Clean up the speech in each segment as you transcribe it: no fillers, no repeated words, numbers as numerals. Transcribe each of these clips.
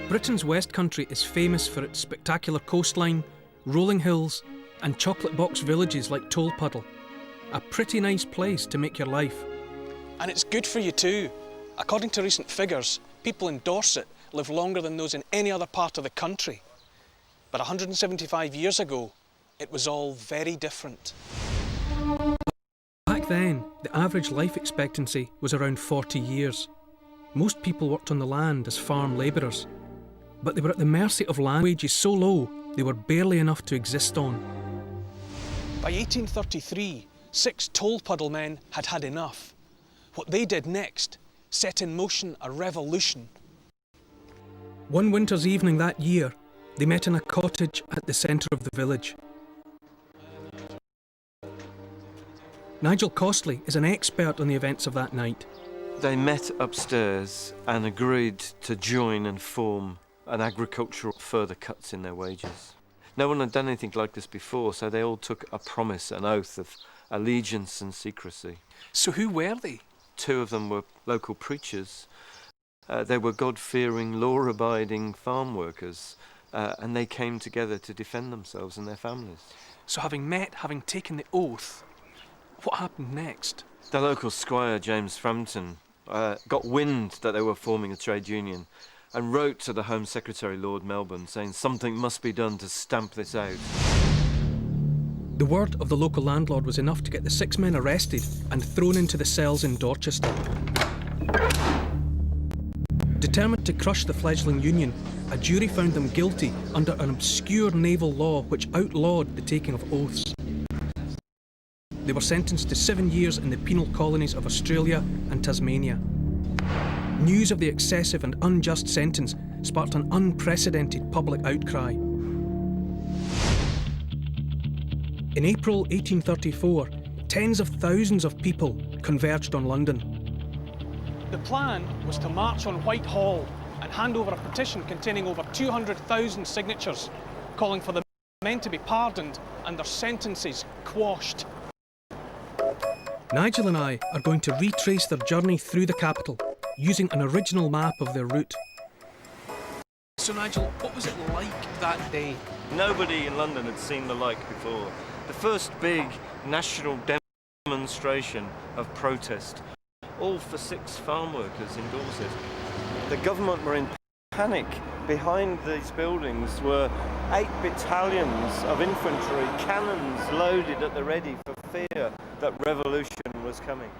Britain's West Country is famous for its spectacular coastline, rolling hills and chocolate box villages like Tolpuddle. A pretty nice place to make your life. And it's good for you too. According to recent figures, people in Dorset live longer than those in any other part of the country. But 175 years ago, it was all very different. Back then, the average life expectancy was around 40 years. Most people worked on the land as farm labourers, but they were at the mercy of land wages so low they were barely enough to exist on. By 1833, 6 Tolpuddle men had had enough. What they did next set in motion a revolution. One winter's evening that year, they met in a cottage at the centre of the village. Nigel Costley is an expert on the events of that night. They met upstairs and agreed to join and form an agricultural further cuts in their wages. No one had done anything like this before, so they all took a promise, an oath of allegiance and secrecy. So who were they? 2 of them were local preachers. They were God-fearing, law-abiding farm workers, and they came together to defend themselves and their families. So having met, having taken the oath, what happened next? The local squire, James Frampton, got wind that they were forming a trade union and wrote to the Home Secretary, Lord Melbourne, saying something must be done to stamp this out. The word of the local landlord was enough to get the 6 men arrested and thrown into the cells in Dorchester. Determined to crush the fledgling union, a jury found them guilty under an obscure naval law which outlawed the taking of oaths. They were sentenced to 7 years in the penal colonies of Australia and Tasmania. News of the excessive and unjust sentence sparked an unprecedented public outcry. In April 1834, tens of thousands of people converged on London. The plan was to march on Whitehall and hand over a petition containing over 200,000 signatures, calling for the men to be pardoned and their sentences quashed. Nigel and I are going to retrace their journey through the capital, using an original map of their route. So Nigel, what was it like that day? Nobody in London had seen the like before. The first big national demonstration of protest, all for 6 farm workers in Dorset. The government were in panic. Behind these buildings were 8 battalions of infantry, cannons loaded at the ready for fear that revolution was coming.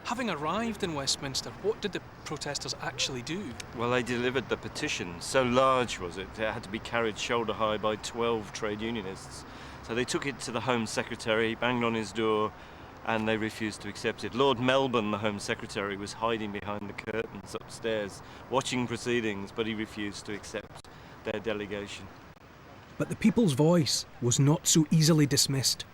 Having arrived in Westminster, what did the protesters actually do? Well, they delivered the petition. So large was it, it had to be carried shoulder high by 12 trade unionists. So they took it to the Home Secretary, banged on his door, and they refused to accept it. Lord Melbourne, the Home Secretary, was hiding behind the curtains upstairs, watching proceedings, but he refused to accept their delegation. But the people's voice was not so easily dismissed.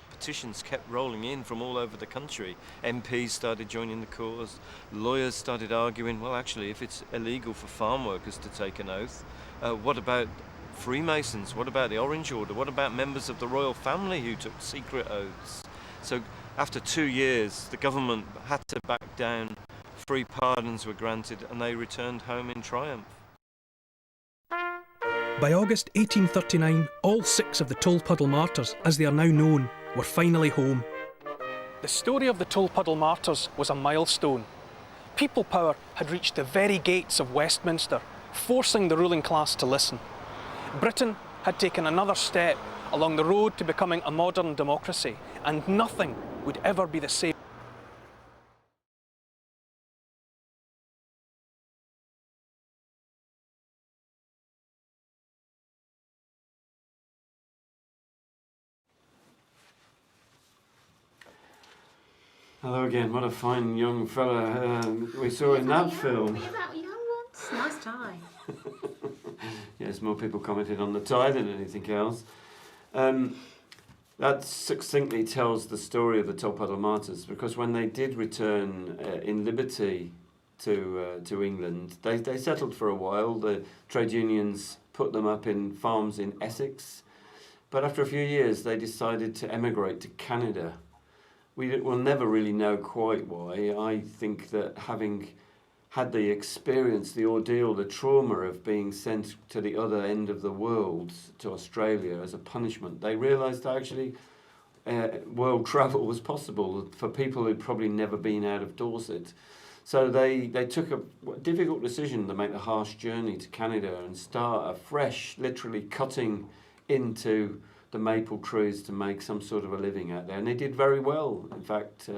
Petitions kept rolling in from all over the country. MPs started joining the cause. Lawyers started arguing, well, actually, if it's illegal for farm workers to take an oath, what about Freemasons? What about the Orange Order? What about members of the royal family who took secret oaths? So after 2 years, the government had to back down. Free pardons were granted and they returned home in triumph. By August 1839, all 6 of the Tolpuddle martyrs, as they are now known, were finally home. The story of the Tolpuddle martyrs was a milestone. People power had reached the very gates of Westminster, forcing the ruling class to listen. Britain had taken another step along the road to becoming a modern democracy, and nothing would ever be the same. Hello again, what a fine young fella we saw in that film. About young ones. Nice tie. Yes, more people commented on the tie than anything else. That succinctly tells the story of the Tolpuddle martyrs, because when they did return in liberty to England, they settled for a while. The trade unions put them up in farms in Essex, but after a few years they decided to emigrate to Canada. we will never really know quite why. I think that having had the experience, the ordeal, the trauma of being sent to the other end of the world, to Australia, as a punishment, they realised actually world travel was possible for people who'd probably never been out of Dorset. So they took a difficult decision to make the harsh journey to Canada and start afresh, literally cutting into the maple trees to make some sort of a living out there. And they did very well. In fact,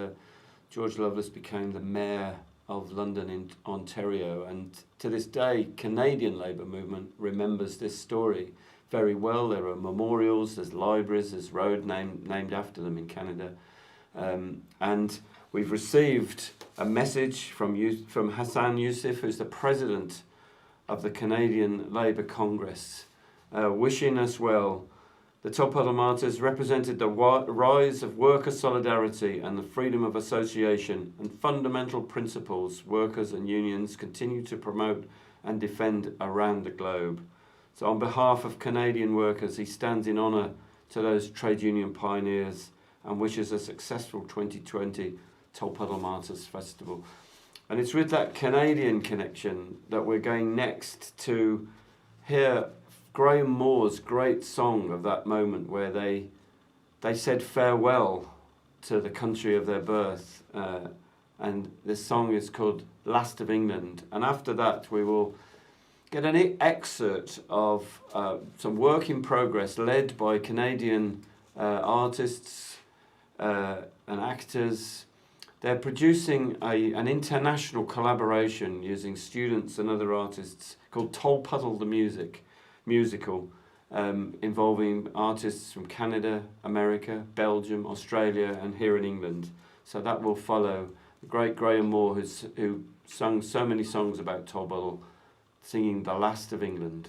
George Lovelace became the mayor of London in Ontario. And to this day, Canadian Labour movement remembers this story very well. There are memorials, there's libraries, there's road named after them in Canada. And we've received a message from Hassan Youssef, who's the president of the Canadian Labour Congress, wishing us well. The Tolpuddle Martyrs represented the rise of worker solidarity and the freedom of association and fundamental principles workers and unions continue to promote and defend around the globe. So on behalf of Canadian workers, he stands in honour to those trade union pioneers and wishes a successful 2020 Tolpuddle Martyrs Festival. And it's with that Canadian connection that we're going next to hear Graham Moore's great song of that moment where they said farewell to the country of their birth. And this song is called Last of England. And after that, we will get an excerpt of some work in progress led by Canadian artists and actors. They're producing an international collaboration using students and other artists called Tolpuddle the Musical, involving artists from Canada, America, Belgium, Australia, and here in England. So that will follow the great Graham Moore, who sung so many songs about Tolpuddle, singing The Last of England.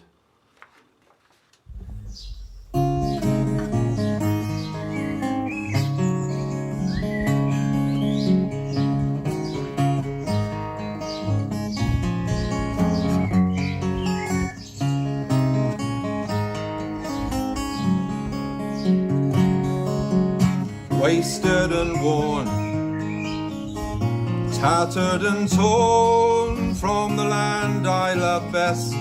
Wasted and worn, tattered and torn from the land I love best,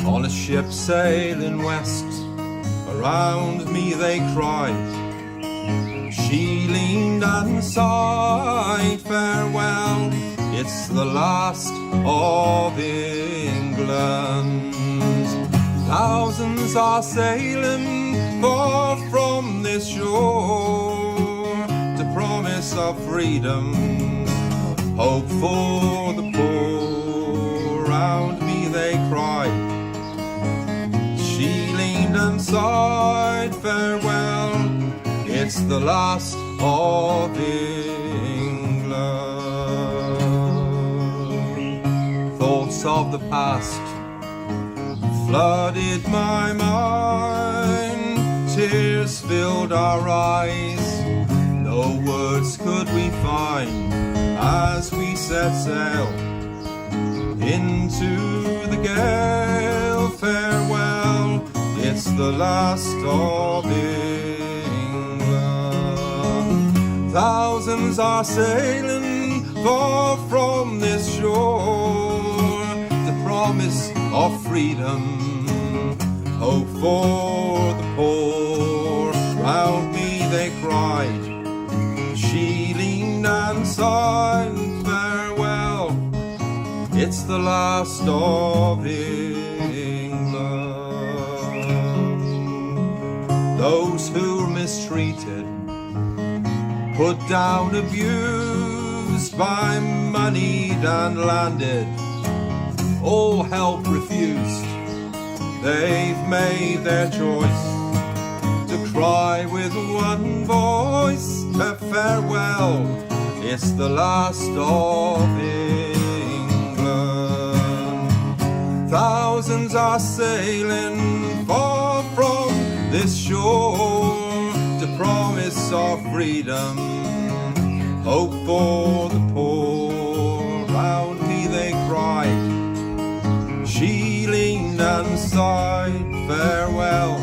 on a ship sailing west, around me they cried. She leaned and sighed, farewell, it's the last of England. Thousands are sailing far from this shore to promise of freedom, hope for the poor. Round me they cried. She leaned and sighed, farewell, it's the last of England. Thoughts of the past flooded my mind, tears filled our eyes, no words could we find as we set sail into the gale. Farewell, it's the last of England. Thousands are sailing far from this shore, the promise of freedom, hope for the poor. Round me they cried. She leaned and sighed, farewell, it's the last of England. Those who were mistreated, put down, abused by moneyed and landed, all help refused, they've made their choice to cry with one voice, a farewell, it's the last of England. Thousands are sailing far from this shore to promise of freedom, hope for the poor. Round me they cried. She leaned and sighed, farewell,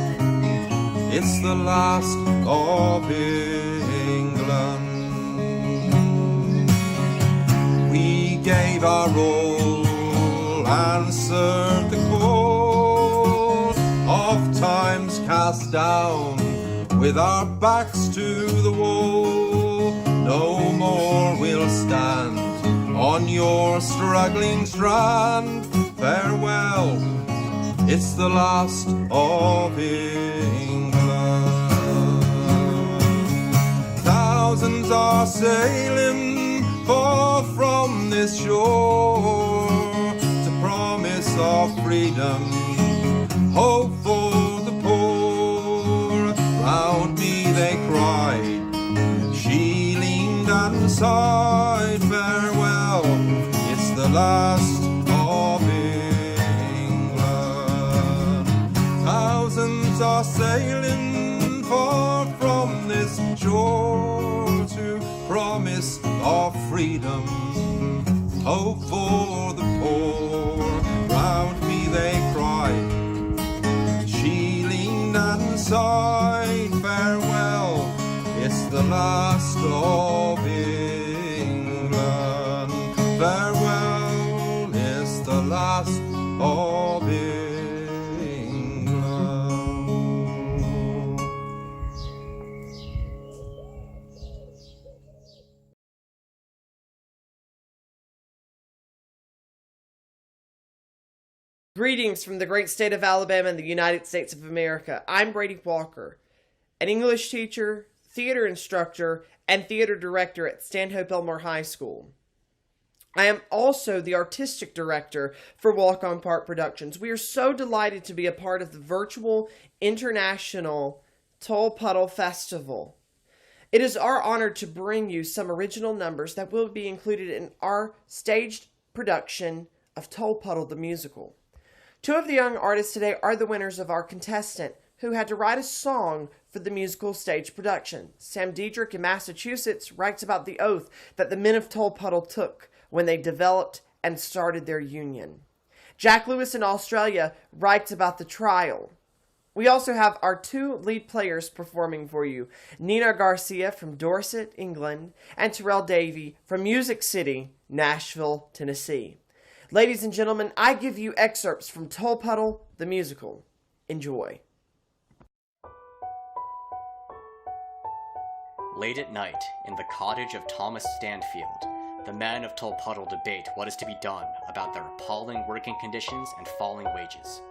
it's the last of England. gave our all, answered the call. Oft times cast down, with our backs to the wall, no more we'll stand on your struggling strand. Farewell, it's the last of England. Thousands are sailing far from this shore to promise of freedom, hope for the poor. Round me they cried, she leaned and sighed. Farewell, it's the last of England. Thousands are sailing far from this shore to promise of freedom, hope for the poor. Round me they cried, she leaned and sighed. Farewell, it's the last of England. Farewell, it's the last of England. Greetings from the great state of Alabama and the United States of America. I'm Brady Walker, an English teacher, theater instructor, and theater director at Stanhope Elmore High School. I am also the artistic director for Walk on Park Productions. We are so delighted to be a part of the virtual international Tolpuddle Festival. It is our honor to bring you some original numbers that will be included in our staged production of Tolpuddle the Musical. Two of the young artists today are the winners of our contestant, who had to write a song for the musical stage production. Sam Diedrich in Massachusetts writes about the oath that the men of Tolpuddle took when they developed and started their union. Jack Lewis in Australia writes about the trial. We also have our two lead players performing for you, Nina Garcia from Dorset, England, and Terrell Davey from Music City, Nashville, Tennessee. Ladies and gentlemen, I give you excerpts from Tolpuddle the Musical. Enjoy. Late at night, in the cottage of Thomas Stanfield, the men of Tolpuddle debate what is to be done about their appalling working conditions and falling wages.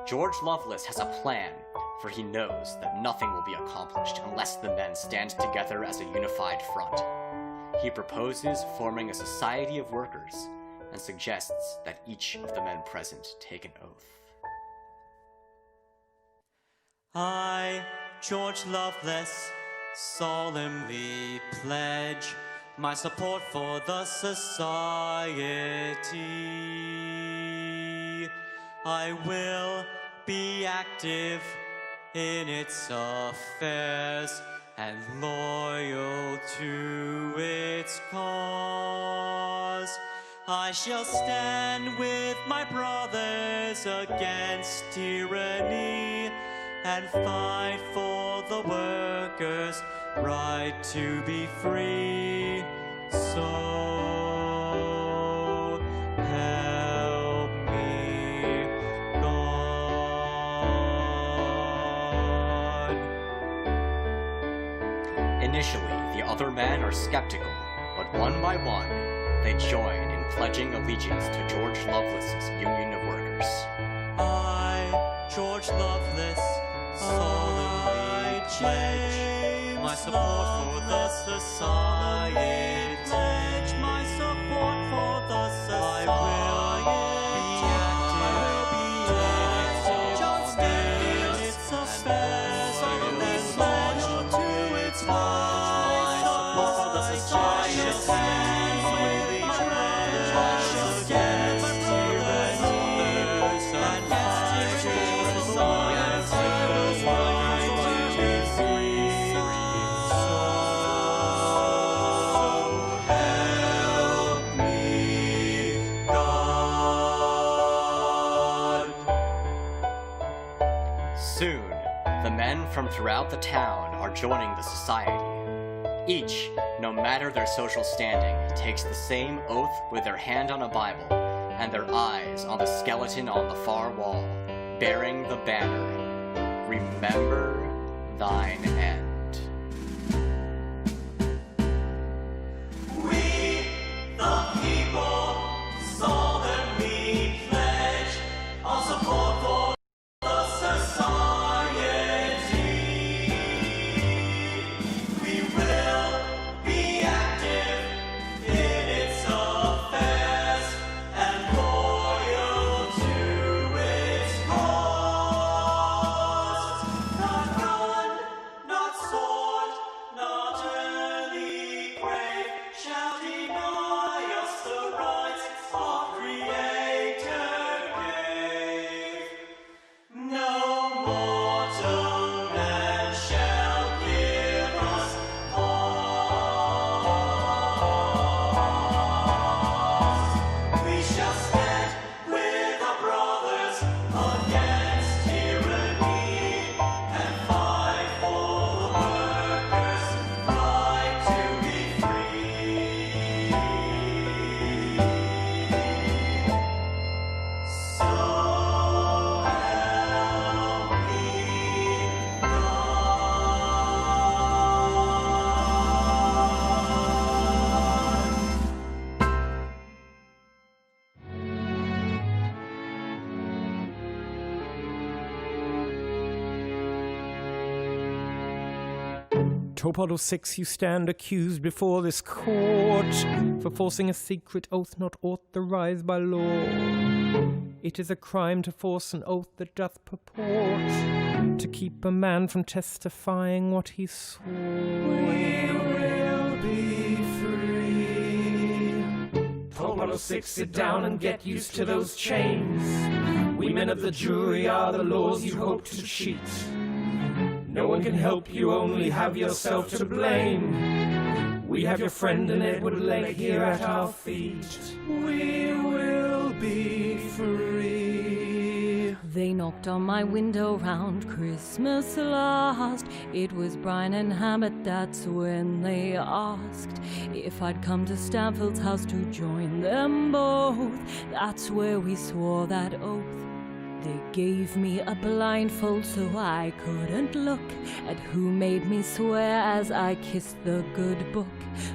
George Lovelace has a plan, for he knows that nothing will be accomplished unless the men stand together as a unified front. He proposes forming a society of workers, and suggests that each of the men present take an oath. I, George Lovelace, solemnly pledge my support for the society. I will be active in its affairs and loyal to its cause. I shall stand with my brothers against tyranny and fight for the workers' right to be free. So help me God. Initially, the other men are skeptical, but one by one, they join in pledging allegiance to George Lovelace's Union of Workers. I, George Lovelace, solemnly pledge my support for the society. Pledge my support for the society. I will be active in its affairs and loyal to its cause. My support for the society. Soon, the men from throughout the town are joining the society. Each no matter their social standing, takes the same oath with their hand on a Bible and their eyes on the skeleton on the far wall, bearing the banner, "Remember thine end." We, the people, solemnly pledge our support for the society. We will be active in its affairs and loyal to its cause. Not gun, not sword, not early grave shall deny us the rights our Creator gave. No mortal man shall give us pause. We shall stand with our brothers against tyranny and fight for the workers' right to be free. So help me Tolpuddle 6, you stand accused before this court for forcing a secret oath not authorized by law. It is a crime to force an oath that doth purport to keep a man from testifying what he swore. We will be free. Tolpuddle 6, sit down and get used to those chains. We men of the jury are the laws you hope to cheat. No one can help you, only have yourself to blame. We have your friend and Edward Legg here at our feet. We will be free. They knocked on my window round Christmas last. It was Brian and Hammett, that's when they asked if I'd come to Stanfield's house to join them both. That's where we swore that oath. They gave me a blindfold so I couldn't look at who made me swear as I kissed the good book.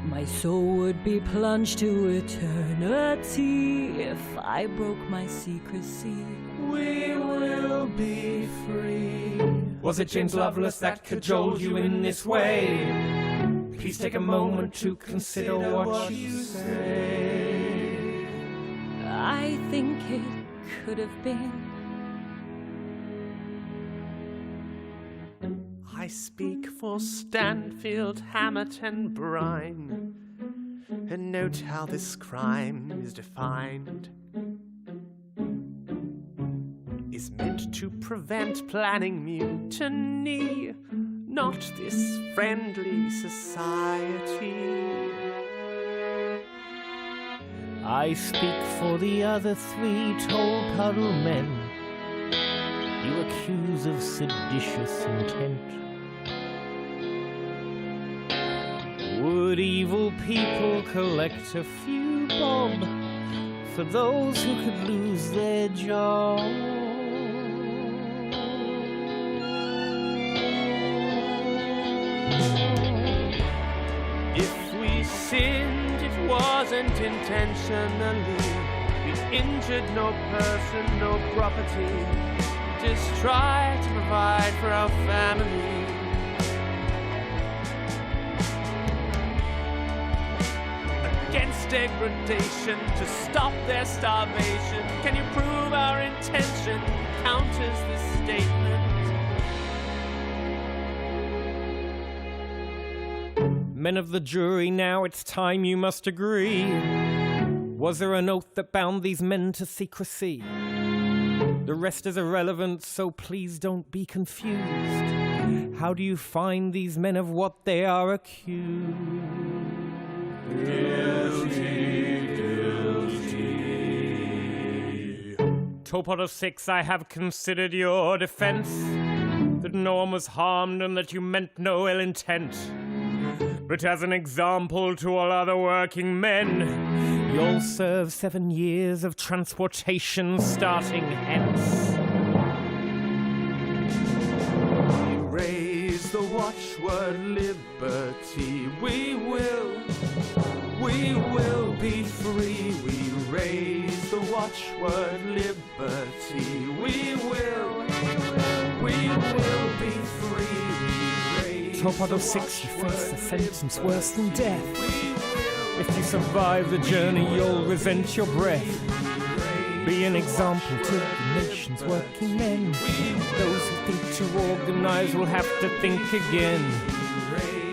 My soul would be plunged to eternity if I broke my secrecy. We will be free. Was it James Lovelace that cajoled you in this way? Please take a moment to consider what you say. I think it could have been. I speak for Stanfield, Hammett and Brine, and note how this crime is defined. Is meant to prevent planning mutiny, not this friendly society. I speak for the other 3 Tolpuddle men you accuse of seditious intent. Would evil people collect a few bob for those who could lose their job? If we sinned, it wasn't intentionally. We injured no person, no property. Just try to provide for our family. Against degradation, to stop their starvation. Can you prove our intention counters this statement? Men of the jury, now it's time you must agree. Was there an oath that bound these men to secrecy? The rest is irrelevant, so please don't be confused. How do you find these men of what they are accused? Guilty, guilty. Tolpuddle 6, I have considered your defense, that no one was harmed and that you meant no ill intent. but as an example to all other working men. You'll serve 7 years of transportation starting hence. Raise the watchword liberty. We will be free. We raise the watchword liberty. We will be free. Tolpuddle 6, you face a sentence worse than death. If you survive the journey, you'll resent your breath. Be an example to the nation's working men. Those who think to organize will have to think again.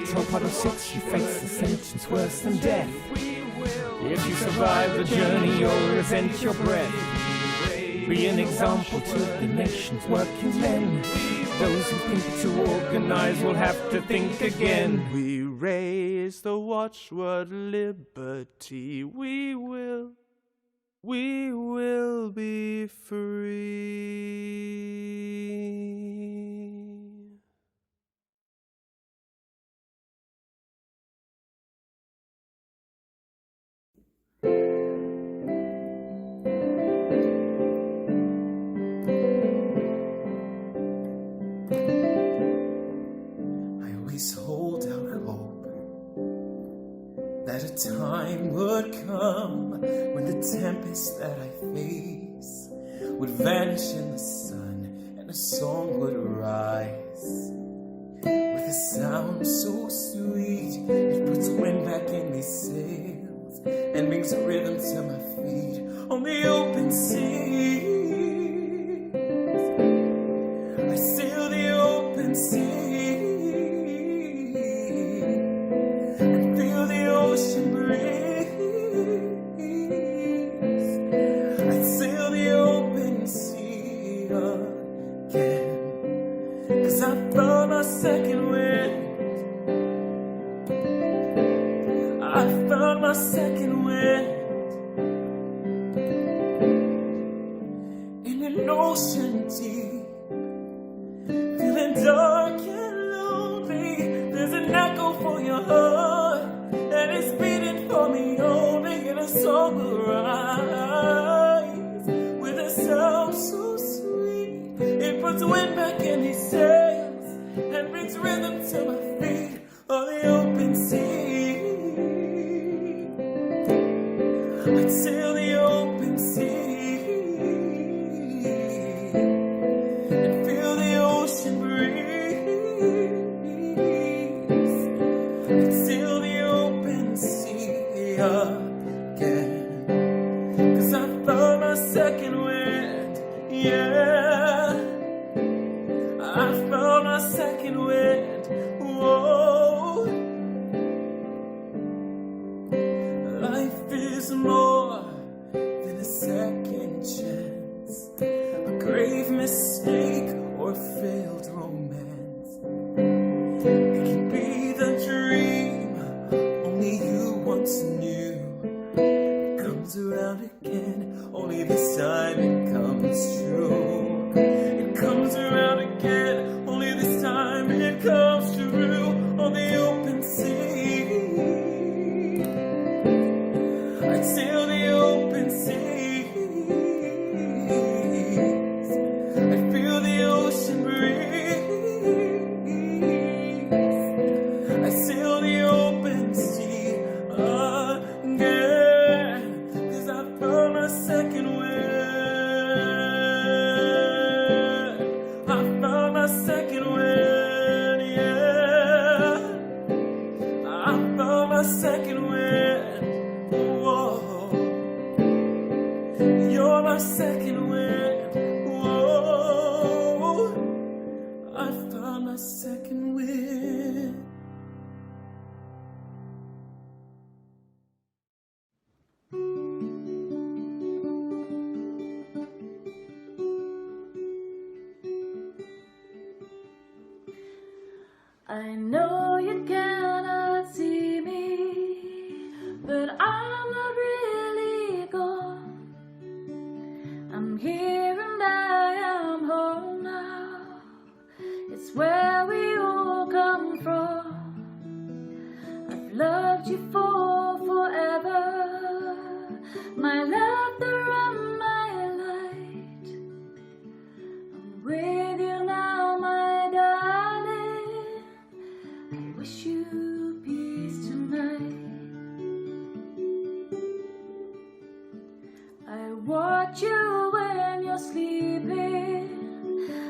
Tolpuddle 6, you face a sentence worse than death. If you survive the journey, you'll resent your breath. Be an example to the nation's working men. Those who think to organize will have to think again. We raise the watchword liberty. We will be free. Hold out hope that a time would come when the tempest that I face would vanish in the sun and a song would rise with a sound so sweet it puts wind back in these sails and brings a rhythm to my feet on the open sea. I sail the open sea. Ocean breeze. I'd sail the open sea again, 'cause I found my second wind. I found my second wind in an ocean deep, feeling dark and lonely. There's an echo for your heart, and it's beating for me only, in a song will rise with a sound so sweet. It puts wind back in these sails and brings rhythm to my feet on the open sea. I'd sail the open sea and feel the ocean breeze. I'd sail the open sea again, 'cause I found my second wind, yeah. I found my second wind, whoa. Life is more than a second chance, a grave mistake or a failed romance. It can be the dream only you once knew. It comes around again, only this time it comes true. It comes around again, only this time it comes true on the open sea. I'd sail the open seas. I'd feel the ocean breeze. I'd sail the open sea again, 'cause I found my second wind. I found my second wind, yeah. I found my second wind, whoa. You're my second wind, whoa. I found my second wind. I know you cannot see me, but I'm not really gone. I'm here and I am home now. It's where we all come from. my laughter and my light. I'm with you now, my darling. I wish you peace tonight. I watch you when you're sleeping.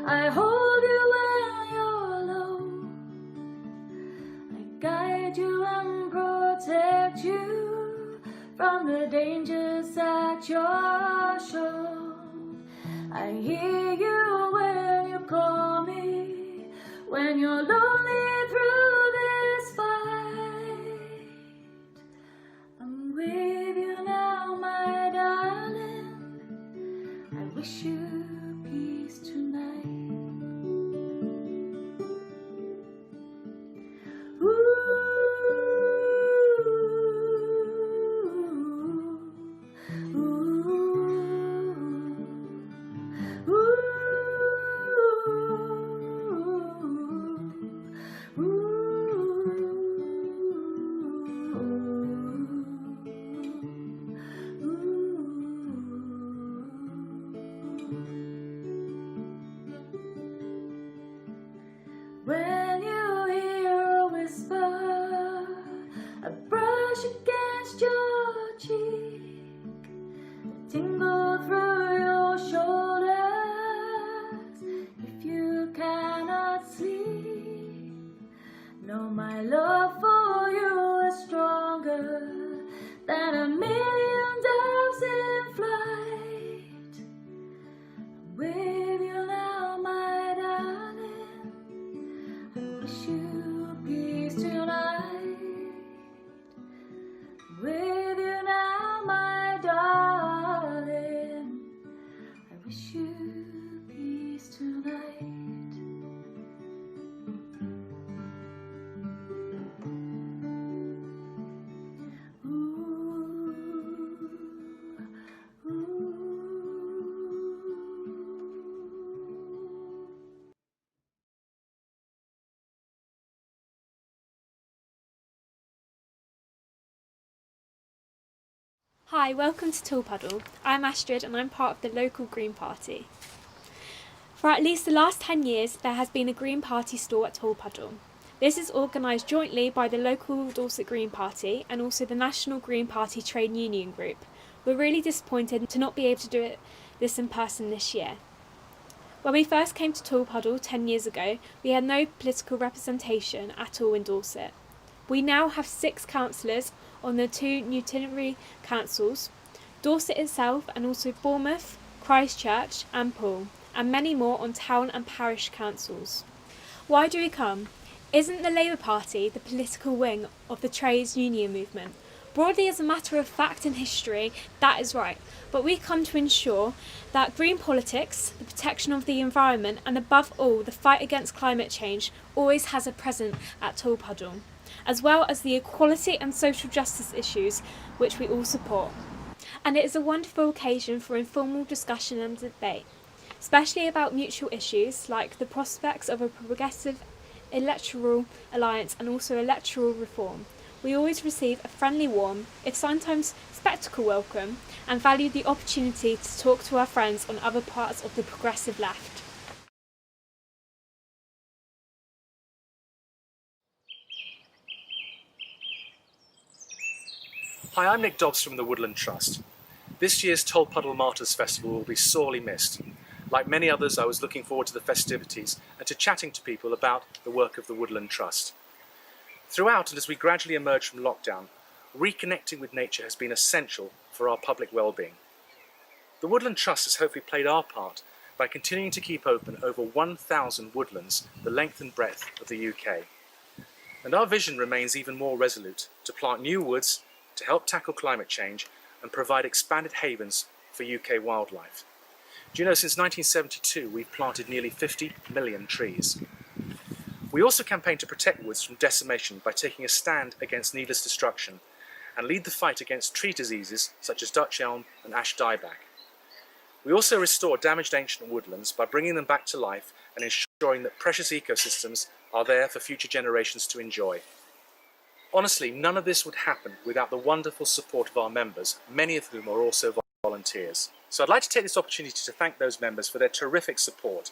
I hold you when you're low. I guide you and protect you from the dangers that you're shown. I hear you when you call me, when you're lonely through this fight. I'm with you now, my darling. I wish you peace tonight. When you hear a whisper, a brush against your cheek, a tingle through your shoulders, if you cannot sleep, know my love for you is stronger than a million doves in flight. I'm with you now, my darling. I wish you peace tonight. I'm with you now, my darling. I wish you peace tonight. Hi, welcome to Tolpuddle. I'm Astrid and I'm part of the local Green Party. For at least the last 10 years, there has been a Green Party store at Tolpuddle. This is organised jointly by the local Dorset Green Party and also the National Green Party Trade Union Group. We're really disappointed to not be able to do this in person this year. When we first came to Tolpuddle 10 years ago, we had no political representation at all in Dorset. We now have 6 councillors on the 2 Newtonary councils, Dorset itself and also Bournemouth, Christchurch and Poole, and many more on town and parish councils. Why do we come? Isn't the Labour Party the political wing of the trades union movement? Broadly, as a matter of fact and history, that is right, but we come to ensure that green politics, the protection of the environment and above all the fight against climate change always has a presence at Tolpuddle, as well as the equality and social justice issues which we all support. And it is a wonderful occasion for informal discussion and debate, especially about mutual issues like the prospects of a progressive electoral alliance and also electoral reform. We always receive a friendly, warm, if sometimes spectacle welcome, and value the opportunity to talk to our friends on other parts of the progressive left. Hi, I'm Nick Dobbs from the Woodland Trust. This year's Tolpuddle Martyrs Festival will be sorely missed. Like many others, I was looking forward to the festivities and to chatting to people about the work of the Woodland Trust. Throughout, and as we gradually emerge from lockdown, reconnecting with nature has been essential for our public well-being. The Woodland Trust has hopefully played our part by continuing to keep open over 1,000 woodlands the length and breadth of the UK. And our vision remains even more resolute, to plant new woods, to help tackle climate change and provide expanded havens for UK wildlife. Do you know, since 1972 we've planted nearly 50 million trees. We also campaign to protect woods from decimation by taking a stand against needless destruction and lead the fight against tree diseases such as Dutch elm and ash dieback. We also restore damaged ancient woodlands by bringing them back to life and ensuring that precious ecosystems are there for future generations to enjoy. Honestly, none of this would happen without the wonderful support of our members, many of whom are also volunteers. So I'd like to take this opportunity to thank those members for their terrific support.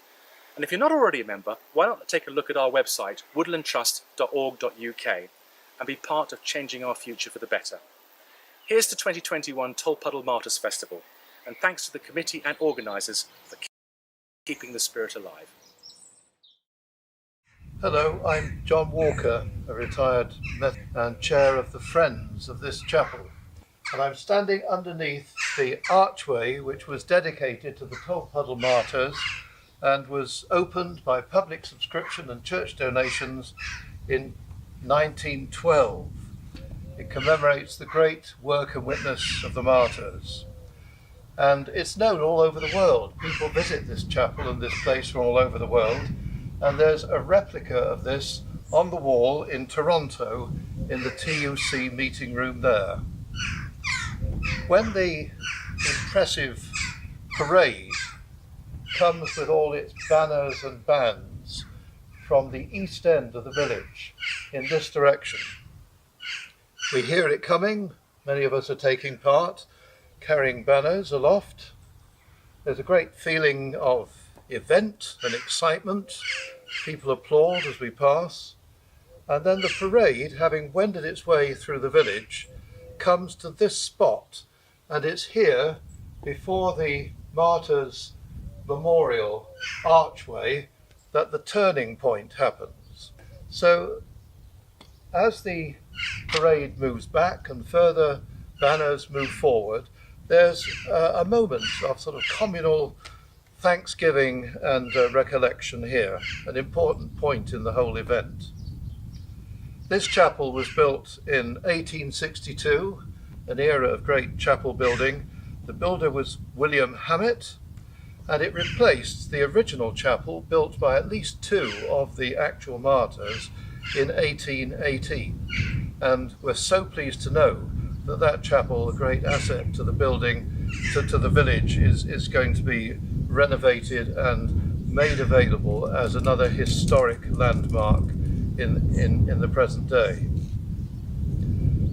And if you're not already a member, why not take a look at our website, woodlandtrust.org.uk, and be part of changing our future for the better. Here's to 2021 Tolpuddle Martyrs Festival, and thanks to the committee and organisers for keeping the spirit alive. Hello, I'm John Walker, a retired Methodist and chair of the Friends of this chapel. And I'm standing underneath the archway which was dedicated to the Tolpuddle Martyrs and was opened by public subscription and church donations in 1912. It commemorates the great work and witness of the martyrs. And it's known all over the world. People visit this chapel and this place from all over the world. And there's a replica of this on the wall in Toronto in the TUC meeting room there. When the impressive parade comes with all its banners and bands from the east end of the village in this direction, we hear it coming. Many of us are taking part, carrying banners aloft. There's a great feeling of event and excitement. People applaud as we pass. And then the parade, having wended its way through the village, comes to this spot. And it's here, before the Martyrs' Memorial archway, that the turning point happens. So as the parade moves back and further banners move forward, there's a moment of sort of communal thanksgiving and recollection here, an important point in the whole event. This chapel was built in 1862, an era of great chapel building. The builder was William Hammett, and it replaced the original chapel built by at least two of the actual martyrs in 1818. And we're so pleased to know that that chapel, a great asset to the building, to the village, is going to be renovated and made available as another historic landmark in the present day.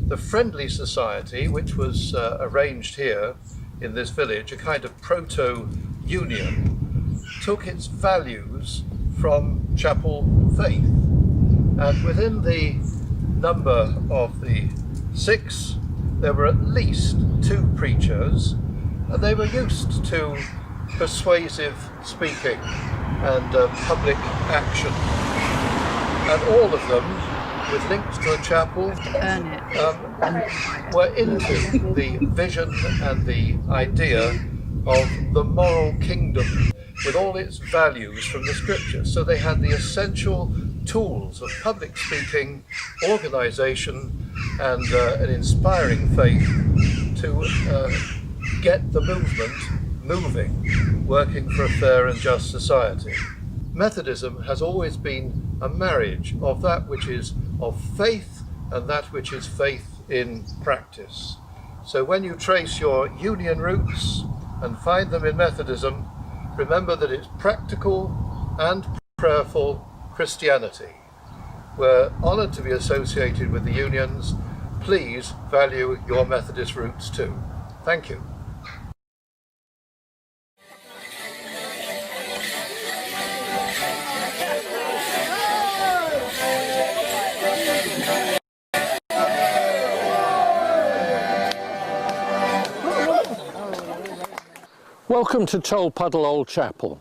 The Friendly Society, which was arranged here in this village, a kind of proto-union, took its values from chapel faith. And within the number of the six, there were at least two preachers, and they were used to persuasive speaking and public action. And all of them, with links to the chapel, were into the vision and the idea of the moral kingdom with all its values from the scriptures. So they had the essential tools of public speaking, organisation, and an inspiring faith to get the movement moving, working for a fair and just society. Methodism has always been a marriage of that which is of faith and that which is faith in practice. So when you trace your union roots and find them in Methodism, remember that it's practical and prayerful Christianity. We're honoured to be associated with the unions. Please value your Methodist roots too. Thank you. Welcome to Tolpuddle Old Chapel.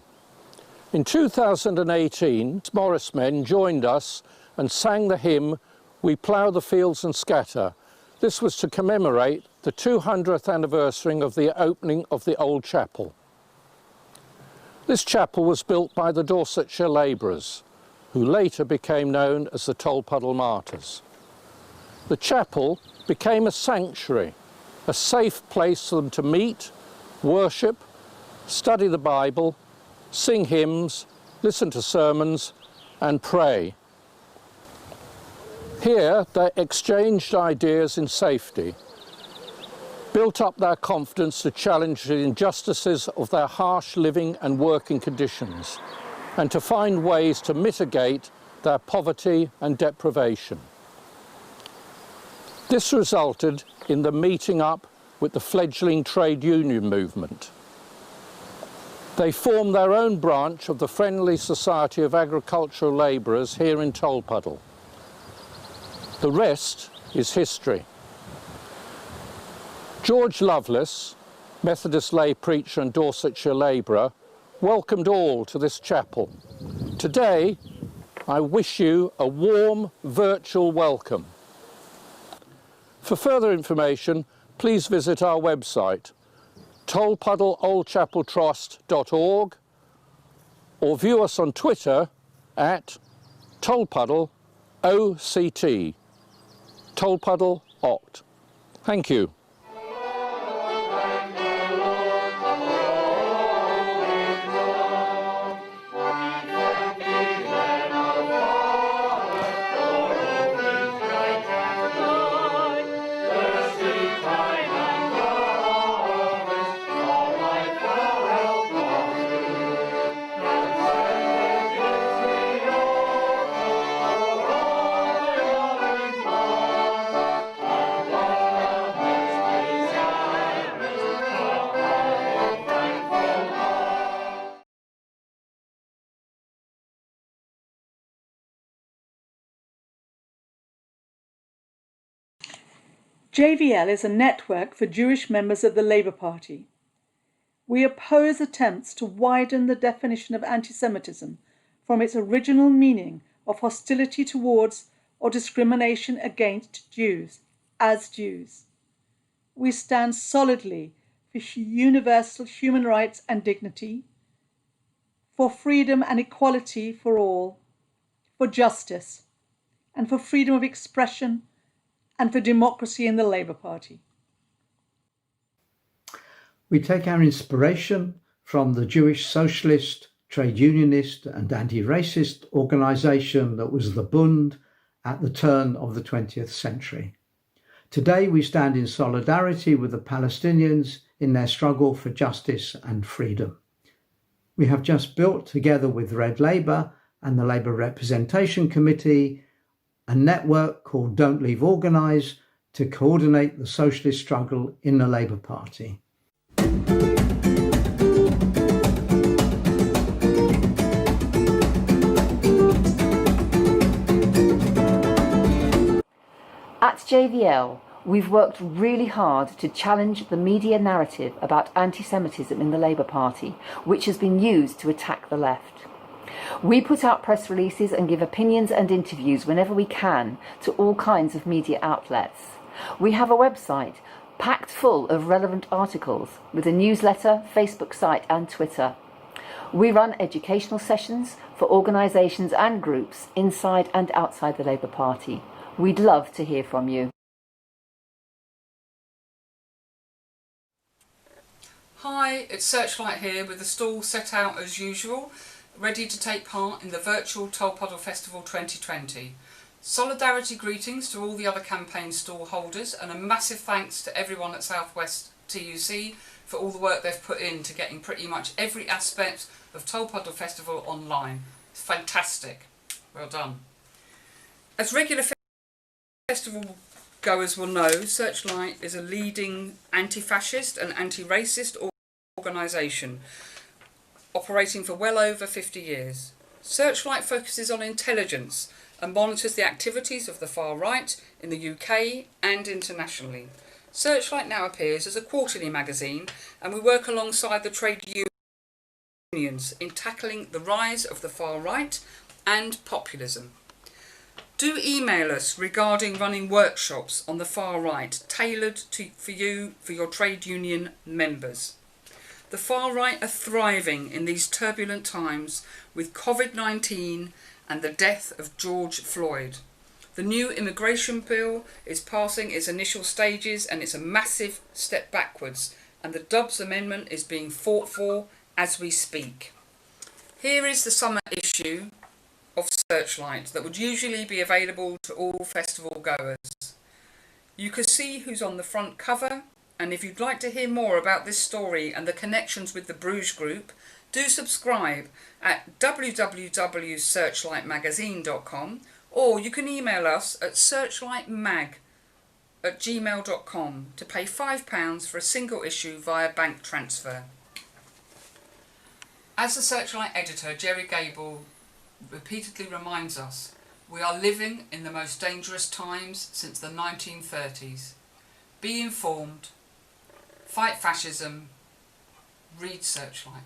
In 2018, Morris men joined us and sang the hymn, "We Plough the Fields and Scatter." This was to commemorate the 200th anniversary of the opening of the Old Chapel. This chapel was built by the Dorsetshire labourers, who later became known as the Tolpuddle Martyrs. The chapel became a sanctuary, a safe place for them to meet, worship, study the Bible, sing hymns, listen to sermons, and pray. Here they exchanged ideas in safety, built up their confidence to challenge the injustices of their harsh living and working conditions, and to find ways to mitigate their poverty and deprivation. This resulted in the meeting up with the fledgling trade union movement. They formed their own branch of the Friendly Society of Agricultural Labourers here in Tolpuddle. The rest is history. George Lovelace, Methodist lay preacher and Dorsetshire labourer, welcomed all to this chapel. Today, I wish you a warm virtual welcome. For further information, please visit our website, tolpuddleoldchapeltrust.org, or view us on Twitter at Tolpuddle OCT, Tolpuddle Oct. Thank you. JVL is a network for Jewish members of the Labour Party. We oppose attempts to widen the definition of anti-Semitism from its original meaning of hostility towards or discrimination against Jews as Jews. We stand solidly for universal human rights and dignity, for freedom and equality for all, for justice, and for freedom of expression, and for democracy in the Labour Party. We take our inspiration from the Jewish socialist, trade unionist and anti-racist organisation that was the Bund at the turn of the 20th century. Today we stand in solidarity with the Palestinians in their struggle for justice and freedom. We have just built, together with Red Labour and the Labour Representation Committee, a network called Don't Leave Organise to coordinate the socialist struggle in the Labour Party. At JVL, we've worked really hard to challenge the media narrative about anti-Semitism in the Labour Party, which has been used to attack the left. We put out press releases and give opinions and interviews whenever we can to all kinds of media outlets. We have a website packed full of relevant articles with a newsletter, Facebook site and Twitter. We run educational sessions for organisations and groups inside and outside the Labour Party. We'd love to hear from you. Hi, it's Searchlight here with the stall set out as usual, ready to take part in the virtual Tolpuddle Festival 2020. Solidarity greetings to all the other campaign stall holders and a massive thanks to everyone at Southwest TUC for all the work they've put into getting pretty much every aspect of Tolpuddle Festival online. It's fantastic. Well done. As regular festival goers will know, Searchlight is a leading anti-fascist and anti-racist organisation operating for well over 50 years. Searchlight focuses on intelligence and monitors the activities of the far right in the UK and internationally. Searchlight now appears as a quarterly magazine, and we work alongside the trade unions in tackling the rise of the far right and populism. Do email us regarding running workshops on the far right tailored for your trade union members. The far right are thriving in these turbulent times with COVID-19 and the death of George Floyd. The new immigration bill is passing its initial stages and it's a massive step backwards, and the Dubs Amendment is being fought for as we speak. Here is the summer issue of Searchlight that would usually be available to all festival goers. You can see who's on the front cover, and if you'd like to hear more about this story and the connections with the Bruges Group, do subscribe at www.searchlightmagazine.com, or you can email us at searchlightmag tolpuddle@gmail.com to pay £5 for a single issue via bank transfer. As the Searchlight editor, Jerry Gable repeatedly reminds us, we are living in the most dangerous times since the 1930s. Be informed, fight fascism, read Searchlight.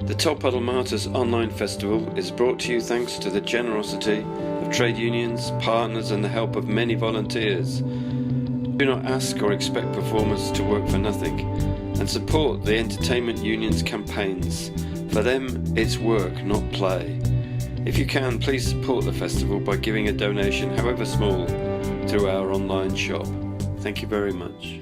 The Tolpuddle Martyrs online festival is brought to you thanks to the generosity of trade unions, partners and the help of many volunteers. Do not ask or expect performers to work for nothing, and support the entertainment union's campaigns. For them, it's work, not play. If you can, please support the festival by giving a donation, however small, through our online shop. Thank you very much.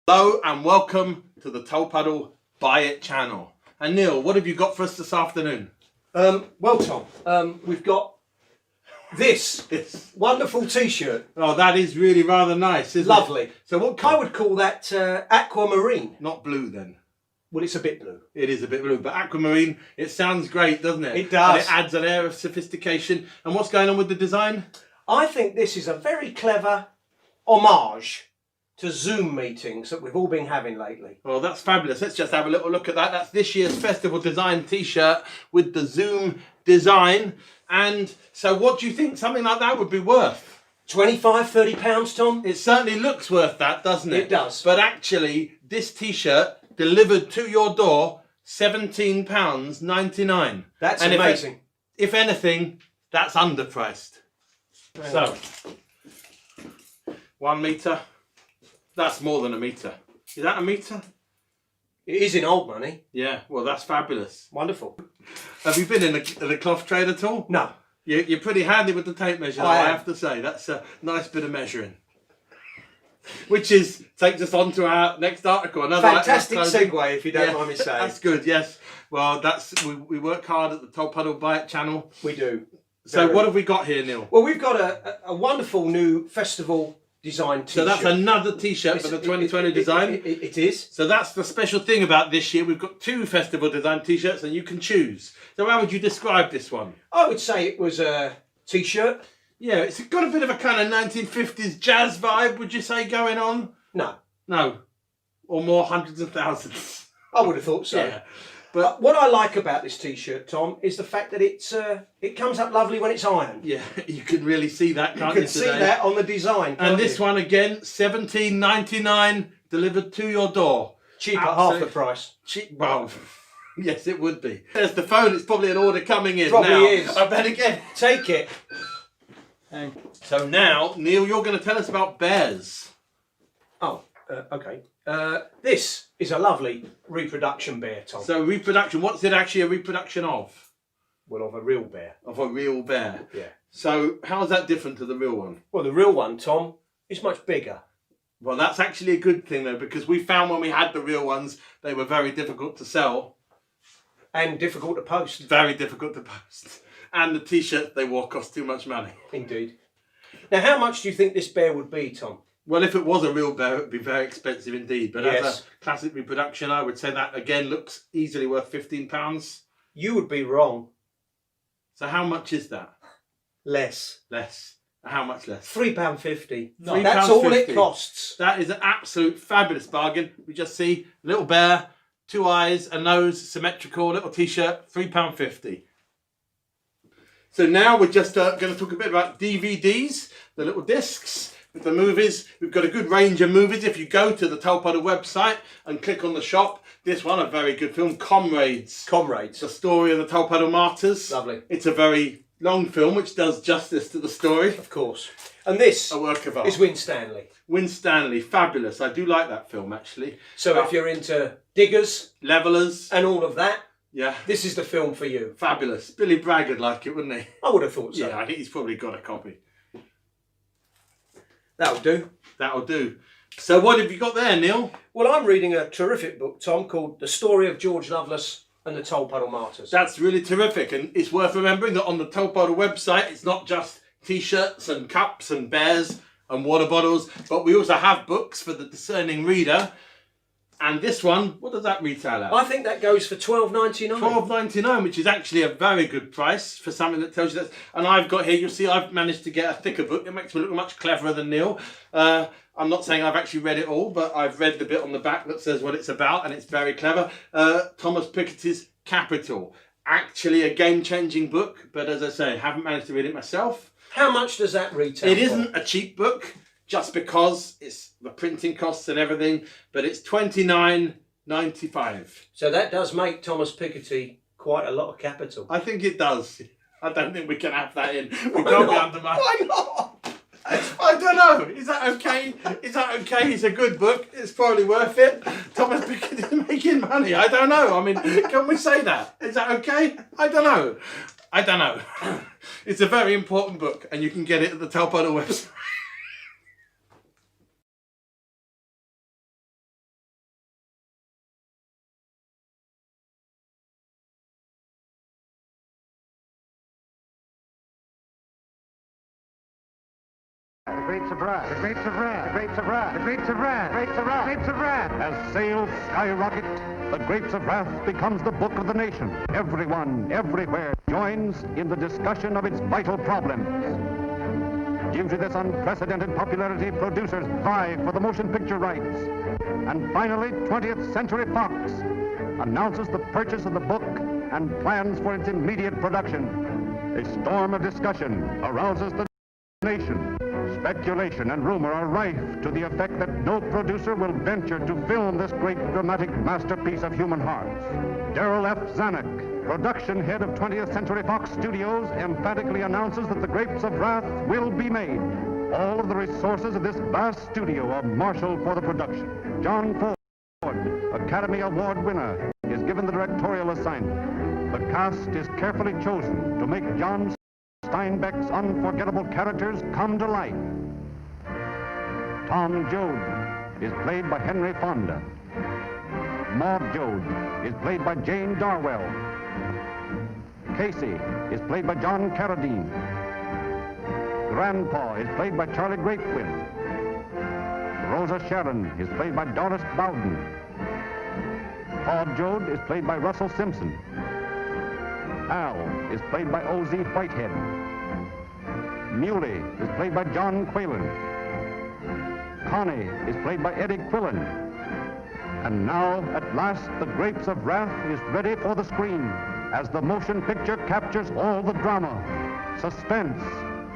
Hello and welcome to the Tolpuddle Buy It channel. And Neil, what have you got for us this afternoon? Well, Tom, we've got this wonderful T-shirt. Oh, that is really rather nice, isn't it? Lovely. So what I would call that aquamarine. Not blue then. Well, it's a bit blue. It is a bit blue, but aquamarine, it sounds great, doesn't it? It does. And it adds an air of sophistication. And what's going on with the design? I think this is a very clever homage to Zoom meetings that we've all been having lately. Well, that's fabulous. Let's just have a little look at that. That's this year's festival design T-shirt with the Zoom design. And so what do you think something like that would be worth? £25–30, Tom? It certainly looks worth that, doesn't it? It does. But actually, this T-shirt delivered to your door, £17.99. That's and amazing. If anything, that's underpriced. So, 1 metre. That's more than a metre. Is that a metre? It is in old money. Yeah, well, that's fabulous. Wonderful. Have you been in a cloth trade at all? No. You're pretty handy with the tape measure, I I am. have to say. That's a nice bit of measuring. Which takes us on to our next article. Another Fantastic segue, if you don't mind me saying. That's good, yes. Well, we work hard at the Tolpuddle Buy It channel. We do. So what have we got here, Neil? Well, we've got a wonderful new festival design T-shirt. So that's another T-shirt for the 2020 design? It is. So that's the special thing about this year. We've got 2 festival design T-shirts and you can choose. So how would you describe this one? I would say it was a T-shirt. Yeah, it's got a bit of a kind of 1950s jazz vibe, would you say, going on? No. No. Or more hundreds of thousands. I would have thought so. Yeah. But what I like about this T-shirt, Tom, is the fact that it comes up lovely when it's ironed. Yeah, you can really see that, can't you? You can see that on the design. And this one again, $17.99, delivered to your door. Cheap at half the price. Cheap. Well, yes, it would be. There's the phone. It's probably an order coming in. Probably now. is. I bet again. Take it. So now, Neil, you're going to tell us about bears. Oh, okay. This is a lovely reproduction bear, Tom. So reproduction, what's it actually a reproduction of? Well, of a real bear. Of a real bear. Yeah. So how is that different to the real one? Well, the real one, Tom, is much bigger. Well, that's actually a good thing, though, because we found when we had the real ones, they were very difficult to sell. And difficult to post. Very difficult to post. And the T-shirts they wore cost too much money. Indeed. Now, how much do you think this bear would be, Tom? Well, if it was a real bear, it would be very expensive indeed. But Yes. as a classic reproduction, I would say that, again, looks easily worth £15. You would be wrong. So how much is that? Less. Less. How much less? £3.50. No. That's all it costs. That is an absolute fabulous bargain. We just see a little bear, 2 eyes, a nose, symmetrical, little T-shirt, £3.50. So now we're just going to talk a bit about DVDs, the little discs with the movies. We've got a good range of movies. If you go to the Tolpuddle website and click on the shop, this one, a very good film, Comrades. Comrades. The story of the Tolpuddle Martyrs. Lovely. It's a very long film which does justice to the story. Of course. And this a work of art. is Winstanley. Winstanley, fabulous. I do like that film, actually. So if you're into diggers, levelers, and all of that, yeah, this is the film for you. Fabulous. Billy Bragg would like it, wouldn't he? I would have thought so. Yeah, I think he's probably got a copy. That'll do. That'll do. So what have you got there, Neil? Well, I'm reading a terrific book, Tom, called The Story of George Lovelace and the Tolpuddle Martyrs. That's really terrific, and it's worth remembering that on the Tolpuddle website, it's not just T-shirts and cups and bears and water bottles, but we also have books for the discerning reader. And this one, what does that retail at? I think that goes for $12.99. $12.99, which is actually a very good price for something that tells you that. And I've got here, you'll see I've managed to get a thicker book. It makes me look much cleverer than Neil. I'm not saying I've actually read it all, but I've read the bit on the back that says what it's about, and it's very clever. Thomas Piketty's Capital. Actually a game-changing book, but as I say, haven't managed to read it myself. How much does that retail It for? isn't a cheap book, just because it's the printing costs and everything, but it's $29.95. So that does make Thomas Piketty quite a lot of capital. I think it does. I don't think we can have that in. We can't be undermined. Why not? I don't know. Is that okay? Is that okay? It's a good book. It's probably worth it. Thomas Piketty is making money. I don't know. I mean, can we say that? Is that okay? I don't know. I don't know. It's a very important book, and you can get it at the Tolpuddle website. The grapes of wrath, the grapes of wrath, the grapes of wrath, the grapes of wrath, the grapes of wrath, the grapes of wrath. As sales skyrocket, the Grapes of Wrath becomes the book of the nation. Everyone, everywhere, joins in the discussion of its vital problems. Due to this unprecedented popularity, producers vie for the motion picture rights. And finally, 20th Century Fox announces the purchase of the book and plans for its immediate production. A storm of discussion arouses the nation. Speculation and rumor are rife to the effect that no producer will venture to film this great dramatic masterpiece of human hearts. Darrell F. Zanuck, production head of 20th Century Fox Studios, emphatically announces that The Grapes of Wrath will be made. All of the resources of this vast studio are marshaled for the production. John Ford, Academy Award winner, is given the directorial assignment. The cast is carefully chosen to make John Steinbeck's unforgettable characters come to life. Tom Joad is played by Henry Fonda. Maud Joad is played by Jane Darwell. Casey is played by John Carradine. Grandpa is played by Charlie Greatwin. Rosa Sharon is played by Doris Bowden. Paul Joad is played by Russell Simpson. Al is played by O.Z. Whitehead. Muley is played by John Quaylen. Connie is played by Eddie Quillen. And now, at last, The Grapes of Wrath is ready for the screen as the motion picture captures all the drama, suspense,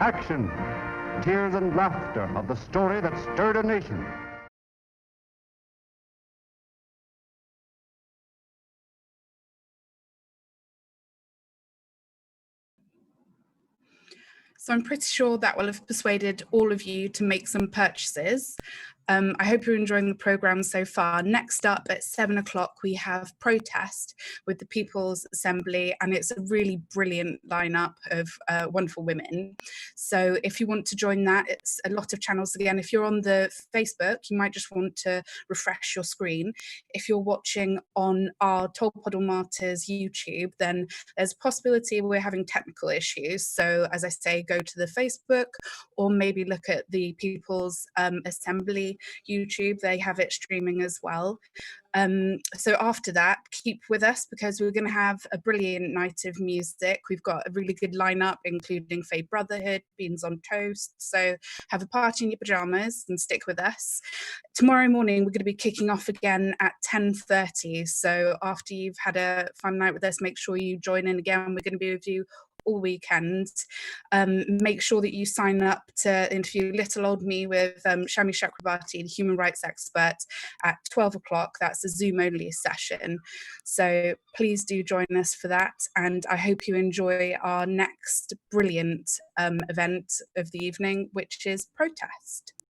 action, tears and laughter of the story that stirred a nation. So I'm pretty sure that will have persuaded all of you to make some purchases. I hope you're enjoying the programme so far. Next up at 7 o'clock, we have Protest with the People's Assembly, and it's a really brilliant lineup of wonderful women. So if you want to join that, it's a lot of channels. Again, if you're on the Facebook, you might just want to refresh your screen. If you're watching on our Tolpuddle Martyrs YouTube, then there's a possibility we're having technical issues. So as I say, go to the Facebook or maybe look at the People's Assembly YouTube. They have it streaming as well. So after that, keep with us because we're going to have a brilliant night of music. We've got a really good lineup, including Faye Brotherhood, Beans on Toast. So have a party in your pajamas and stick with us. Tomorrow morning, we're going to be kicking off again at 10:30. So after you've had a fun night with us, make sure you join in again. We're going to be with you all weekend. Make sure that you sign up to interview little old me with Shami Chakrabarti, the human rights expert, at 12 o'clock. That's a Zoom only session. So please do join us for that. And I hope you enjoy our next brilliant event of the evening, which is Protest.